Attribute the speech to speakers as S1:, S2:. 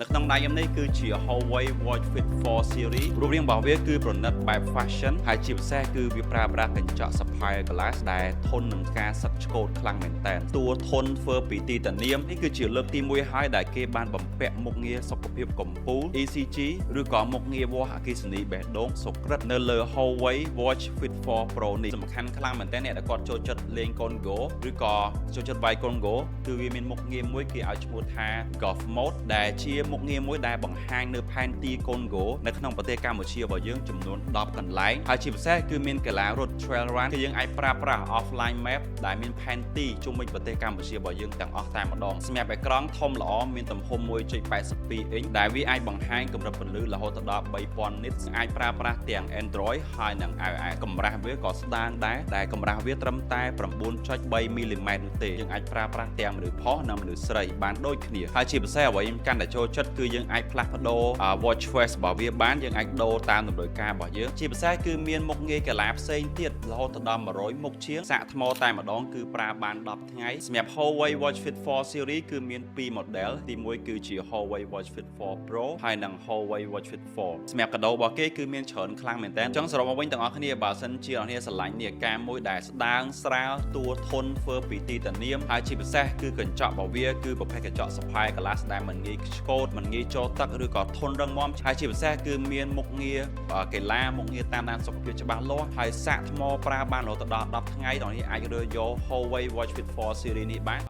S1: នៅក្នុងដៃខ្ញុំនេះគឺជា Huawei Watch Fit 4 Series រូបរាងរបស់វាគឺប្រណិតបែប fashion ហើយជាពិសេសគឺវាប្រើប្រាស់កញ្ចក់ sapphire glass ដែលធន់នឹងការសឹកឆ្កូតខ្លាំងមែនទែនតួធន់ធ្វើពីទីតានាមនេះគឺជាលើកទី1ហើយដែលគេបានបំពាក់មុខងារសុខភាពកំពូល ECG ឬក៏មុខងារវាស់អគ្គិសនីបេះដូងសុក្រិតនៅលើ Huawei Watch Fit 4 Pro នេះសំខាន់ខ្លាំងមែនទែនអ្នកដែលគាត់ចូលចិត្តលេងកូន Go ឬក៏ចូលចិត្តវាយកូន Go គឺវាមានមុខងារមួយគេឲ្យឈ្មោះថា Golf Mode ដែលជាមុខងារមួយដែលបង្ហាញនៅផែនទីកូន Go នៅក្នុងប្រទេសកម្ពុជារបស់យើងចំនួន10កន្លែងហើយជាពិសេសគឺមានកីឡារត់ Trail Run គឺយើងអាចប្រើប្រាស់ offline map ដែលមានផែនទីជុំវិញប្រទេសកម្ពុជារបស់យើងទាំងអស់តែម្ដងសម្រាប់អេក្រង់ធំល្អមានទំហំ 1.82 អ៊ីនដែលវាអាចបង្ហាញកម្រិតពន្លឺរហូតដល់ 3000 nits អាចប្រើប្រាស់ទាំង Android ហើយនិង iOS កម្រាស់វាក៏ស្ដើងដែរកម្រាស់វាត្រឹមតែ 9.3 មីលីម៉ែត្រនោះទេយើងអាចប្រើប្រាស់ទាំងមនុស្សប្រុសនិងមនុស្សស្រីបានដូចគ្នាហើយជាពិសេសអ្វីខ្ញុំកាន់តែចូលចិត្តគឺយើងអាចផ្លាស់ប្ដូរ watch face របស់វាបានយើងអាចដូរតាមតម្រូវការរបស់យើងជាពិសេសគឺមានមុខងារកីឡាផ្សេងទៀតរហូតដល់100មុខជាងសាកថ្មតែម្ដងគឺប្រើបាន10ថ្ងៃសម្រាប់ Huawei Watch Fit 4 Series គឺមាន2 model ទី1គឺជា Huawei Watch Fit 4 Pro ហើយនិង Huawei Watch Fit 4សម្រាប់កាដូរបស់គេគឺមានច្រើនខ្លាំងមែនតើអញ្ចឹងសរុបមកវិញទាំងអស់គ្នាបើសិនជាអ្នកនាងស្រឡាញ់នាឡិកាមួយដែលស្ដើងស្រាលតួធន់ធ្វើពីទីតានាមហើយជាពិសេសគឺកញ្ចក់របស់វាគឺប្រភេទកញ្ចក់ sapphire glass ដែលមិនងាយឆ្កូតមិនងាយចូលទឹកឬក៏ធន់រឹងមាំហើយជាពិសេសគឺមានមុខងារកីឡាមុខងារតាមដានសុខភាពច្បាស់លាស់ហើយសាកថ្មប្រើបានរហូតដល់10ថ្ងៃដល់នេះអាចរើយក Huawei Watch Fit 4 Series នេះបាន